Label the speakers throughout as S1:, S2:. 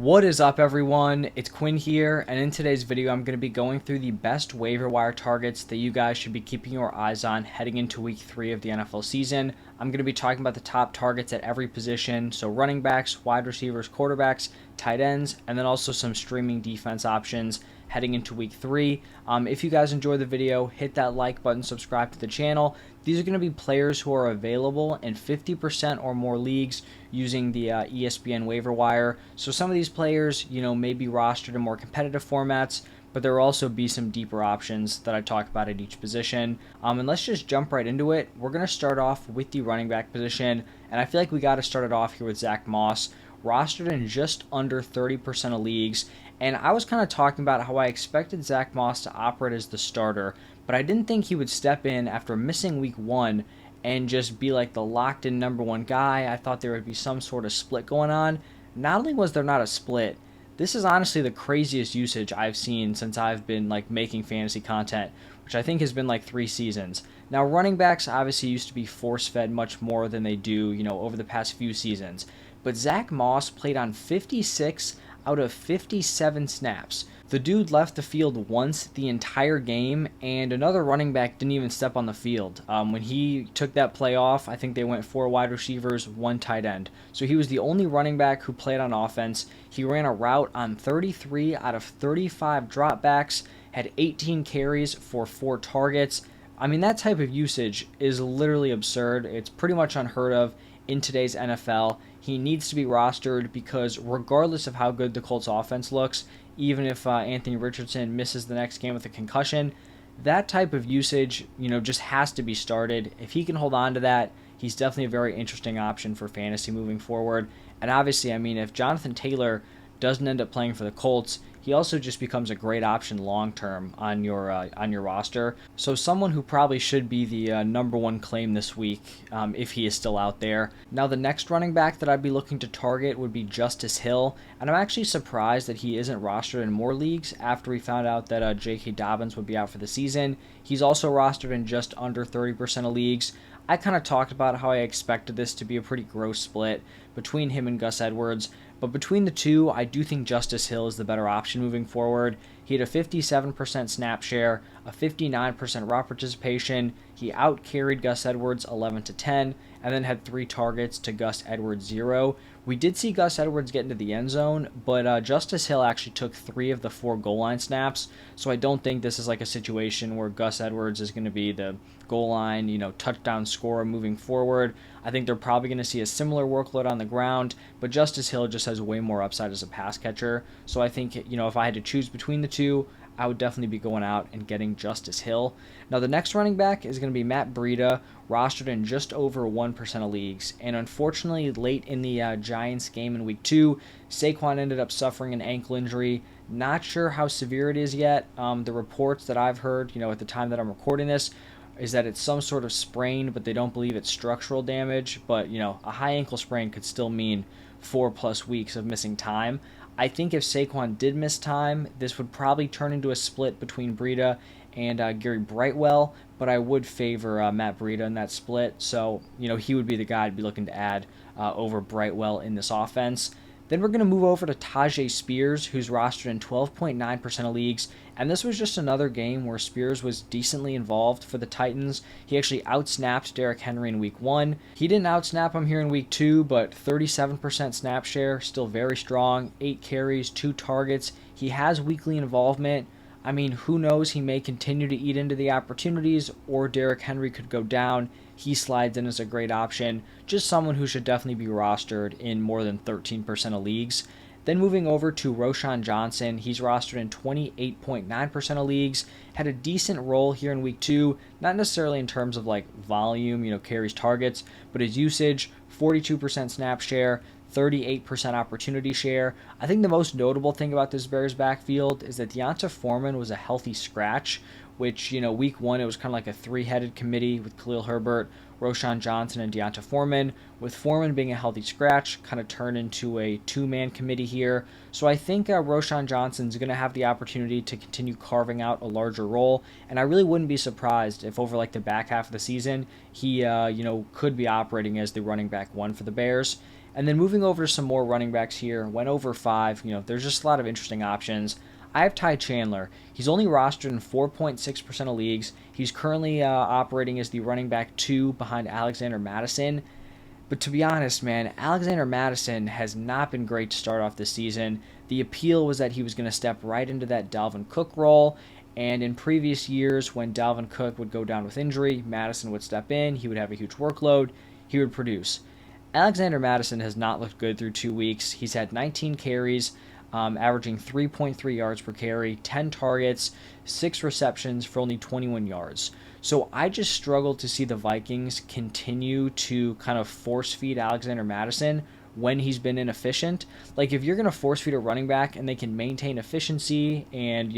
S1: What is up, everyone? It's Quinn here, and in today's video I'm going to be going through the best waiver wire targets that you guys should be keeping your eyes on heading into week 3 of the NFL season. I'm going to be talking about the top targets at every position, so running backs, wide receivers, quarterbacks, tight ends, and then also some streaming defense options heading into week 3. If you guys enjoyed the video, hit that like button, subscribe to the channel. These are going to be players who are available in 50% or more leagues using the ESPN waiver wire. So some of these players, may be rostered in more competitive formats, but there will also be some deeper options that I talk about at each position. And let's just jump right into it. We're going to start off with the running back position, and I feel like we got to start it off here with Zach Moss, rostered in just under 30% of leagues. And I was kind of talking about how I expected Zach Moss to operate as the starter, but I didn't think he would step in after missing week 1 and just be like the locked-in number 1 guy. I thought there would be some sort of split going on. Not only was there not a split, this is honestly the craziest usage I've seen since I've been making fantasy content, which I think has been 3 seasons. Now, running backs obviously used to be force-fed much more than they do, over the past few seasons. But Zach Moss played on 56 out of 57 snaps. The dude left the field once the entire game, and another running back didn't even step on the field. When he took that play off, I think they went 4 wide receivers, 1 tight end. So he was the only running back who played on offense. He ran a route on 33 out of 35 dropbacks, had 18 carries for 4 targets. I mean, that type of usage is literally absurd. It's pretty much unheard of in today's NFL. He needs to be rostered because regardless of how good the Colts offense looks, even if Anthony Richardson misses the next game with a concussion, that type of usage, just has to be started. If he can hold on to that, he's definitely a very interesting option for fantasy moving forward. And obviously, I mean, if Jonathan Taylor doesn't end up playing for the Colts, he also just becomes a great option long-term on your roster. So someone who probably should be the number 1 claim this week if he is still out there. Now, the next running back that I'd be looking to target would be Justice Hill, and I'm actually surprised that he isn't rostered in more leagues after we found out that J.K. Dobbins would be out for the season. He's also rostered in just under 30% of leagues. I kind of talked about how I expected this to be a pretty gross split between him and Gus Edwards, but between the two, I do think Justice Hill is the better option moving forward. He had a 57% snap share, a 59% raw participation. He out-carried Gus Edwards 11-10, and then had 3 targets to Gus Edwards 0. We did see Gus Edwards get into the end zone, but Justice Hill actually took 3 of the 4 goal line snaps, so I don't think this is a situation where Gus Edwards is going to be the goal line, touchdown scorer moving forward. I think they're probably going to see a similar workload on the ground, but Justice Hill just has way more upside as a pass catcher. So I think, if I had to choose between the two, I would definitely be going out and getting Justice Hill. Now, the next running back is going to be Matt Breida, rostered in just over 1% of leagues. And unfortunately, late in the Giants game in week 2, Saquon ended up suffering an ankle injury. Not sure how severe it is yet. The reports that I've heard, at the time that I'm recording this, is that it's some sort of sprain, but they don't believe it's structural damage. But, a high ankle sprain could still mean 4+ weeks of missing time. I think if Saquon did miss time, this would probably turn into a split between Breida and Gary Brightwell, but I would favor Matt Breida in that split. So, he would be the guy I'd be looking to add over Brightwell in this offense. Then we're going to move over to Tajay Spears, who's rostered in 12.9% of leagues, and this was just another game where Spears was decently involved for the Titans. He actually outsnapped Derrick Henry in week 1. He didn't outsnap him here in week 2, but 37% snap share, still very strong, 8 carries, 2 targets. He has weekly involvement. I mean, who knows? He may continue to eat into the opportunities, or Derrick Henry could go down. He slides in as a great option. Just someone who should definitely be rostered in more than 13% of leagues. Then moving over to Roschon Johnson, he's rostered in 28.9% of leagues. Had a decent role here in week 2, not necessarily in terms of volume, carries, targets, but his usage, 42% snap share, 38% opportunity share. I think the most notable thing about this Bears backfield is that Deonta Foreman was a healthy scratch, which, week 1 it was kind of like a 3-headed committee with Khalil Herbert, Roschon Johnson, and Deonta Foreman. With Foreman being a healthy scratch, kind of turned into a 2-man committee here. So I think Roschon Johnson's going to have the opportunity to continue carving out a larger role, and I really wouldn't be surprised if over the back half of the season he, could be operating as the running back 1 for the Bears. And then moving over to some more running backs here, went over 5. There's just a lot of interesting options. I have Ty Chandler. He's only rostered in 4.6% of leagues. He's currently operating as the running back 2 behind Alexander Mattison. But to be honest, man, Alexander Mattison has not been great to start off this season. The appeal was that he was going to step right into that Dalvin Cook role. And in previous years, when Dalvin Cook would go down with injury, Mattison would step in. He would have a huge workload. He would produce. Alexander Mattison has not looked good through 2 weeks. He's had 19 carries, averaging 3.3 yards per carry, 10 targets, 6 receptions for only 21 yards. So I just struggle to see the Vikings continue to kind of force feed Alexander Mattison when he's been inefficient. Like, if you're going to force feed a running back and they can maintain efficiency and,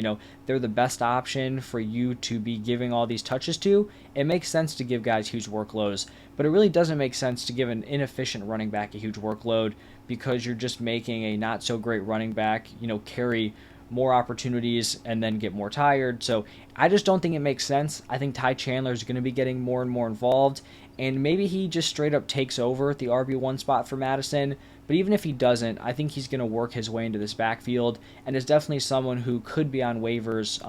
S1: they're the best option for you to be giving all these touches to, it makes sense to give guys huge workloads. But it really doesn't make sense to give an inefficient running back a huge workload, because you're just making a not so great running back, carry more opportunities and then get more tired. So I just don't think it makes sense. I think Ty Chandler is going to be getting more and more involved, and maybe he just straight up takes over the RB1 spot for Madison. But even if he doesn't, I think he's going to work his way into this backfield, and is definitely someone who could be on waivers,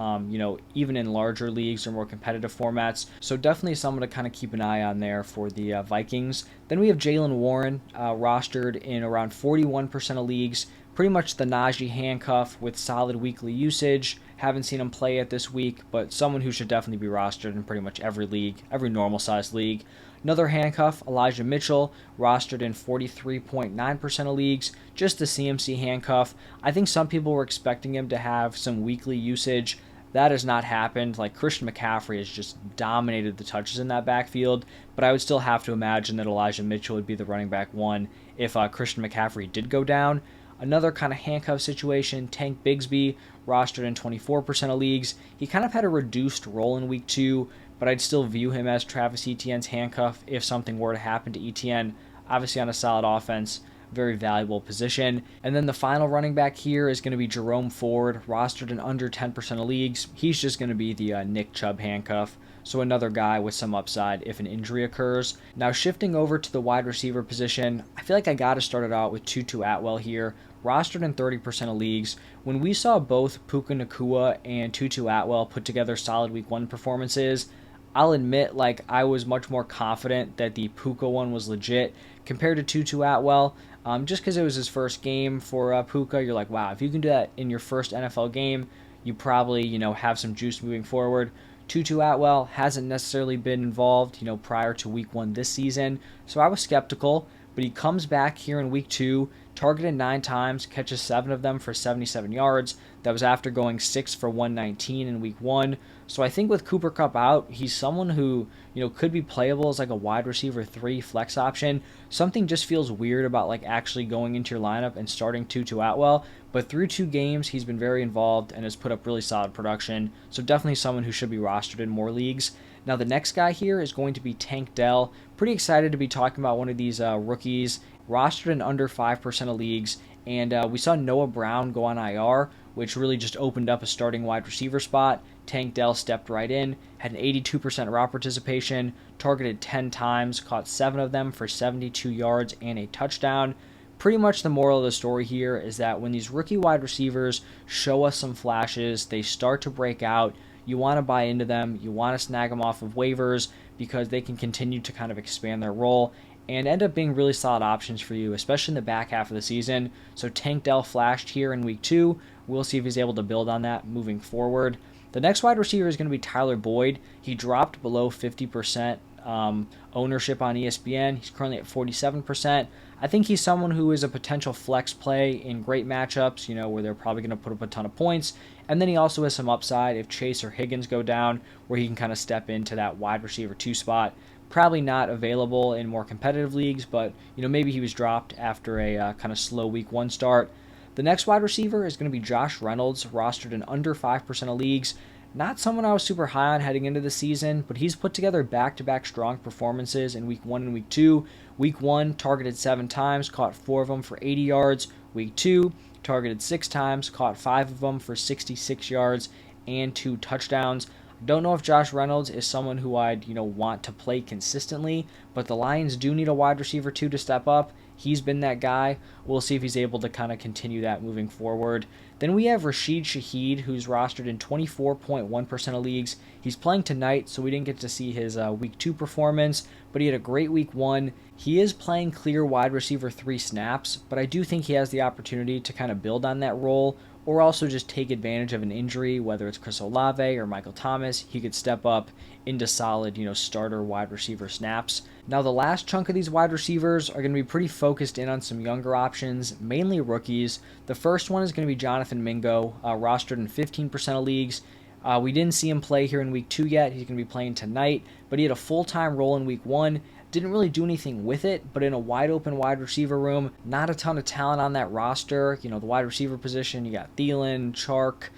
S1: even in larger leagues or more competitive formats. So definitely someone to kind of keep an eye on there for the Vikings. Then we have Jaylen Warren, rostered in around 41% of leagues. Pretty much the Najee handcuff with solid weekly usage. Haven't seen him play yet this week, but someone who should definitely be rostered in pretty much every league, every normal-sized league. Another handcuff, Elijah Mitchell, rostered in 43.9% of leagues. Just the CMC handcuff. I think some people were expecting him to have some weekly usage. That has not happened. Like, Christian McCaffrey has just dominated the touches in that backfield, but I would still have to imagine that Elijah Mitchell would be the running back 1 if Christian McCaffrey did go down. Another kind of handcuff situation, Tank Bigsby, rostered in 24% of leagues. He kind of had a reduced role in week 2, but I'd still view him as Travis Etienne's handcuff if something were to happen to Etienne. Obviously on a solid offense, very valuable position. And then the final running back here is going to be Jerome Ford, rostered in under 10% of leagues. He's just going to be the Nick Chubb handcuff. So another guy with some upside if an injury occurs. Now shifting over to the wide receiver position, I feel like I got to start it out with Tutu Atwell here, rostered in 30% of leagues. When we saw both Puka Nacua and Tutu Atwell put together solid week 1 performances, I'll admit, I was much more confident that the Puka one was legit compared to Tutu Atwell. Just because it was his first game for Puka, you're like, wow, if you can do that in your first NFL game, you probably, have some juice moving forward. Tutu Atwell hasn't necessarily been involved, prior to week 1 this season, so I was skeptical, but he comes back here in week 2, targeted 9 times, catches 7 of them for 77 yards. That was after going 6 for 119 in week 1. So I think with Cooper Kupp out, he's someone who, could be playable as like a wide receiver 3 flex option. Something just feels weird about actually going into your lineup and starting Tutu Atwell. But through 2 games, he's been very involved and has put up really solid production. So definitely someone who should be rostered in more leagues. Now the next guy here is going to be Tank Dell. Pretty excited to be talking about one of these rookies, rostered in under 5% of leagues. And we saw Noah Brown go on IR, which really just opened up a starting wide receiver spot. Tank Dell stepped right in, had an 82% route participation, targeted 10 times, caught 7 of them for 72 yards and a touchdown. Pretty much the moral of the story here is that when these rookie wide receivers show us some flashes, they start to break out, you want to buy into them, you want to snag them off of waivers because they can continue to kind of expand their role and end up being really solid options for you, especially in the back half of the season. So Tank Dell flashed here in week 2. We'll see if he's able to build on that moving forward. The next wide receiver is going to be Tyler Boyd. He dropped below 50% ownership on ESPN. He's currently at 47%. I think he's someone who is a potential flex play in great matchups, where they're probably going to put up a ton of points. And then he also has some upside if Chase or Higgins go down, where he can kind of step into that wide receiver 2 spot. Probably not available in more competitive leagues, but maybe he was dropped after a kind of slow week 1 start. The next wide receiver is going to be Josh Reynolds, rostered in under 5% of leagues. Not someone I was super high on heading into the season, but he's put together back-to-back strong performances in week 1 and week 2. Week 1, targeted 7 times, caught 4 of them for 80 yards. Week 2, targeted 6 times, caught 5 of them for 66 yards and 2 touchdowns. Don't know if Josh Reynolds is someone who I'd want to play consistently, but the Lions do need a wide receiver 2 to step up, He's been that guy. We'll see if he's able to kind of continue that moving forward. Then we have Rashid Shaheed, who's rostered in 24.1% of leagues. He's playing tonight, so we didn't get to see his week 2 performance, but he had a great week 1. He is playing clear wide receiver 3 snaps, but I do think he has the opportunity to kind of build on that role, or also just take advantage of an injury, whether it's Chris Olave or Michael Thomas. He could step up into solid, starter wide receiver snaps. Now, the last chunk of these wide receivers are going to be pretty focused in on some younger options, mainly rookies. The first one is going to be Jonathan Mingo, rostered in 15% of leagues. We didn't see him play here in week 2 yet. He's going to be playing tonight, but he had a full-time role in week 1. Didn't really do anything with it, but in a wide open wide receiver room, not a ton of talent on that roster. The wide receiver position, you got Thielen, Chark,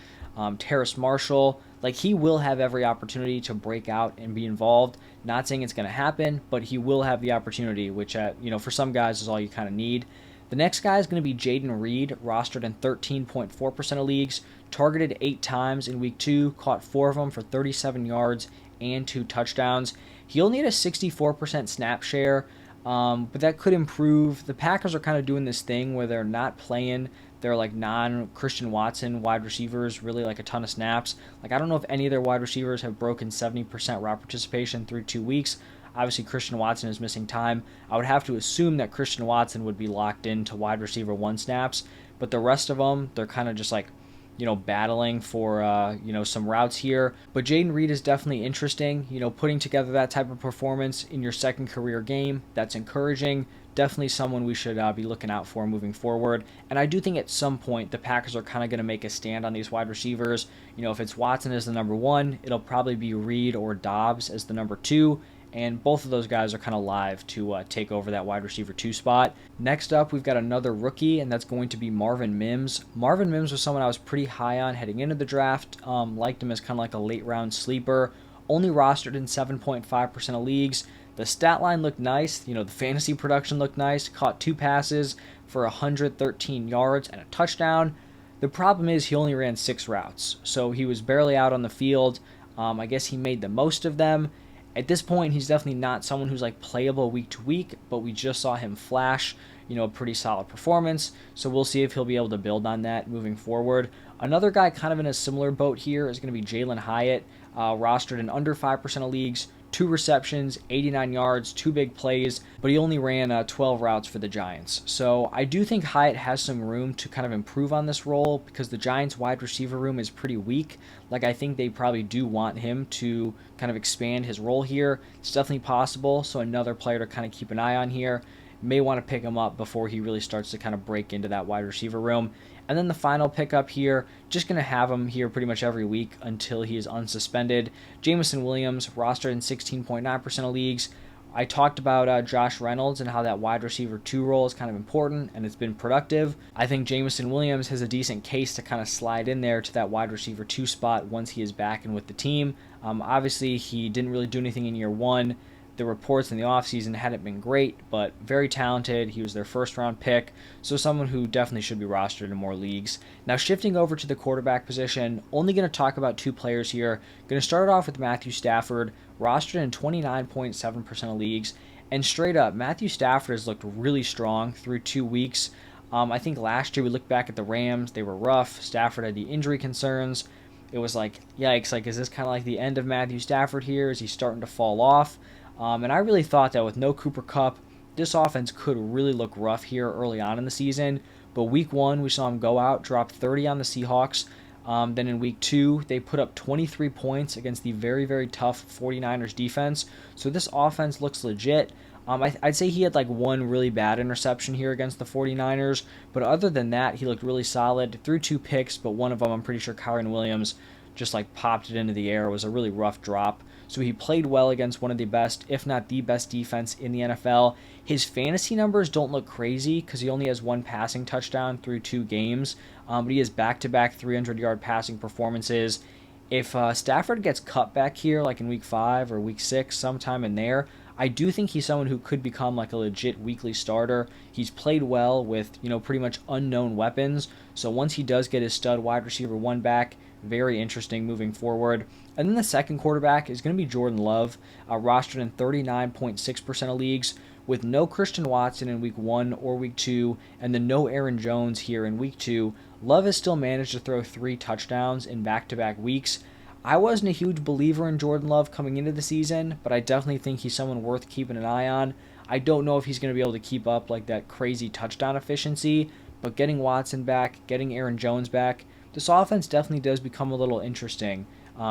S1: Terrace Marshall. Like, he will have every opportunity to break out and be involved. Not saying it's going to happen, but he will have the opportunity, which, for some guys is all you kind of need. The next guy is going to be Jaden Reed, rostered in 13.4% of leagues, targeted 8 times in week 2, caught 4 of them for 37 yards and 2 touchdowns. He only had a 64% snap share, but that could improve. The Packers are kind of doing this thing where they're not playing their non-Christian Watson wide receivers really a ton of snaps. I don't know if any of their wide receivers have broken 70% route participation through 2 weeks. Obviously, Christian Watson is missing time. I would have to assume that Christian Watson would be locked into wide receiver 1 snaps, but the rest of them, they're kind of just battling for, some routes here. But Jaden Reed is definitely interesting. Putting together that type of performance in your second career game, that's encouraging. Definitely someone we should be looking out for moving forward. And I do think at some point the Packers are kind of going to make a stand on these wide receivers. If it's Watson as the number 1, it'll probably be Reed or Dobbs as the number 2. And both of those guys are kind of live to take over that wide receiver 2 spot. Next up, we've got another rookie, and that's going to be Marvin Mims. Marvin Mims was someone I was pretty high on heading into the draft. Liked him as kind of like a late-round sleeper. Only rostered in 7.5% of leagues. The stat line looked nice. The fantasy production looked nice. Caught 2 passes for 113 yards and a touchdown. The problem is he only ran 6 routes, so he was barely out on the field. I guess he made the most of them. At this point, he's definitely not someone who's playable week to week, but we just saw him flash, a pretty solid performance. So we'll see if he'll be able to build on that moving forward. Another guy kind of in a similar boat here is going to be Jalen Hyatt, rostered in under 5% of leagues. 2 receptions, 89 yards, 2 big plays, but he only ran 12 routes for the Giants. So I do think Hyatt has some room to kind of improve on this role because the Giants' wide receiver room is pretty weak. I think they probably do want him to kind of expand his role here. It's definitely possible, so another player to kind of keep an eye on here. May want to pick him up before he really starts to kind of break into that wide receiver room. And then the final pickup here, just going to have him here pretty much every week until he is unsuspended. Jameson Williams, rostered in 16.9% of leagues. I talked about Josh Reynolds and how that wide receiver 2 role is kind of important, and it's been productive. I think Jameson Williams has a decent case to kind of slide in there to that wide receiver 2 spot once he is back in with the team. Obviously, he didn't really do anything in year 1. The reports in the offseason hadn't been great, but very talented. He was their first-round pick, so someone who definitely should be rostered in more leagues. Now, shifting over to the quarterback position, only going to talk about 2 players here. Going to start off with Matthew Stafford, rostered in 29.7% of leagues. And straight up, Matthew Stafford has looked really strong through 2 weeks. I think last year we looked back at the Rams. They were rough. Stafford had the injury concerns. It was yikes, is this kind of the end of Matthew Stafford here? Is he starting to fall off? And I really thought that with no Cooper Kupp, this offense could really look rough here early on in the season. But week 1, we saw him go out, drop 30 on the Seahawks. Then in week 2, they put up 23 points against the very, very tough 49ers defense. So this offense looks legit. I'd say he had 1 really bad interception here against the 49ers. But other than that, he looked really solid. Threw 2 picks, but one of them, I'm pretty sure Kyren Williams just popped it into the air. It was a really rough drop. So he played well against one of the best, if not the best defense in the NFL. His fantasy numbers don't look crazy because he only has 1 passing touchdown through 2 games, but he has back-to-back 300-yard passing performances. If Stafford gets cut back here, in week 5 or week 6, sometime in there, I do think he's someone who could become a legit weekly starter. He's played well with, pretty much unknown weapons. So once he does get his stud wide receiver 1 back, very interesting moving forward. And then the second quarterback is going to be Jordan Love, rostered in 39.6% of leagues. with no Christian Watson in week 1 or week 2, and then no Aaron Jones here in week 2, Love has still managed to throw 3 touchdowns in back-to-back weeks. I wasn't a huge believer in Jordan Love coming into the season, but I definitely think he's someone worth keeping an eye on. I don't know if he's going to be able to keep up like that crazy touchdown efficiency, but getting Watson back, getting Aaron Jones back, this offense definitely does become a little interesting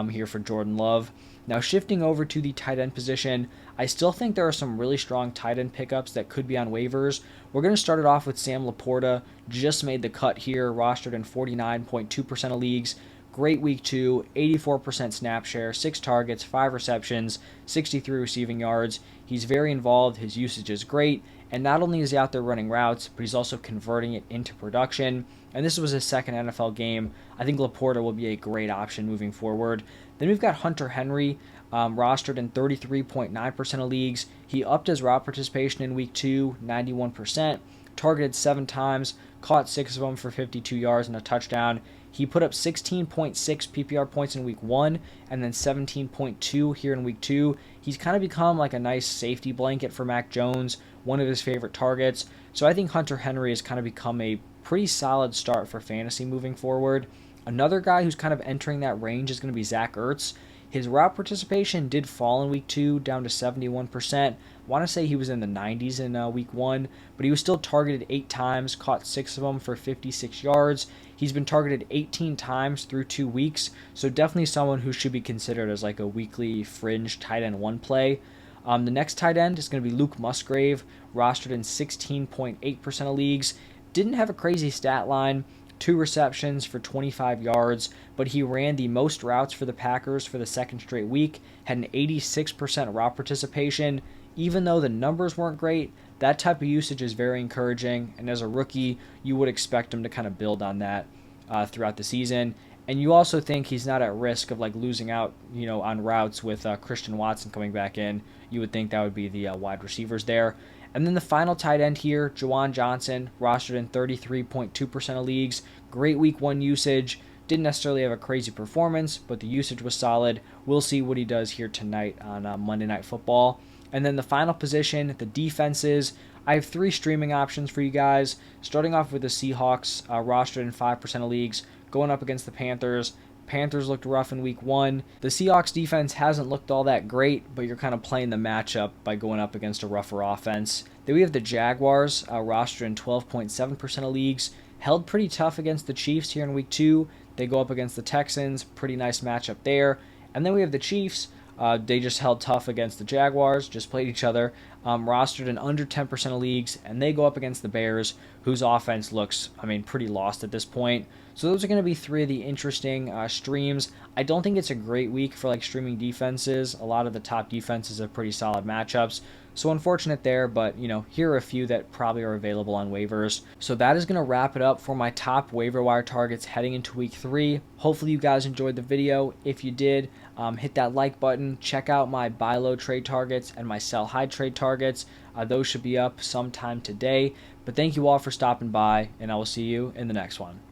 S1: here for Jordan Love. Now, shifting over to the tight end position, I still think there are some really strong tight end pickups that could be on waivers. We're going to start it off with Sam Laporta. Just made the cut here, rostered in 49.2% of leagues. Great week 2, 84% snap share, 6 targets, 5 receptions, 63 receiving yards. He's very involved, his usage is great, and not only is he out there running routes, but he's also converting it into production. And this was his second NFL game. I think Laporta will be a great option moving forward. Then we've got Hunter Henry, rostered in 33.9% of leagues. He upped his route participation in week 2, 91%, targeted 7 times, caught 6 of them for 52 yards and a touchdown. He put up 16.6 PPR points in week 1 and then 17.2 here in week 2. He's kind of become like a nice safety blanket for Mac Jones, one of his favorite targets. So I think Hunter Henry has kind of become a pretty solid start for fantasy moving forward. Another guy who's kind of entering that range is going to be Zach Ertz. His route participation did fall in week 2 down to 71%. I want to say he was in the 90s in week 1, but he was still targeted 8 times, caught 6 of them for 56 yards. He's been targeted 18 times through 2 weeks, so definitely someone who should be considered as like a weekly fringe tight end 1 play. The next tight end is going to be Luke Musgrave, rostered in 16.8% of leagues. Didn't have a crazy stat line, 2 receptions for 25 yards, but he ran the most routes for the Packers for the second straight week, had an 86% route participation. Even though the numbers weren't great, that type of usage is very encouraging, and as a rookie, you would expect him to kind of build on that throughout the season. And you also think he's not at risk of like losing out, on routes with Christian Watson coming back in. You would think that would be the wide receivers there. And then the final tight end here, Juwan Johnson, rostered in 33.2% of leagues. Great week 1 usage. Didn't necessarily have a crazy performance, but the usage was solid. We'll see what he does here tonight on Monday Night Football. And then the final position, the defenses. I have 3 streaming options for you guys. Starting off with the Seahawks, rostered in 5% of leagues, going up against the Panthers. Panthers looked rough in week 1. The Seahawks defense hasn't looked all that great, but you're kind of playing the matchup by going up against a rougher offense. Then we have the Jaguars, rostered in 12.7% of leagues. Held pretty tough against the Chiefs here in week 2. They go up against the Texans. Pretty nice matchup there. And then we have the Chiefs. They just held tough against the Jaguars, just played each other, rostered in under 10% of leagues, and they go up against the Bears, whose offense looks, pretty lost at this point. So those are going to be 3 of the interesting streams. I don't think it's a great week for like streaming defenses. A lot of the top defenses have pretty solid matchups. So unfortunate there, but here are a few that probably are available on waivers. So that is going to wrap it up for my top waiver wire targets heading into week 3. Hopefully you guys enjoyed the video. If you did, hit that like button. Check out my buy low trade targets and my sell high trade targets. Those should be up sometime today. But thank you all for stopping by, and I will see you in the next one.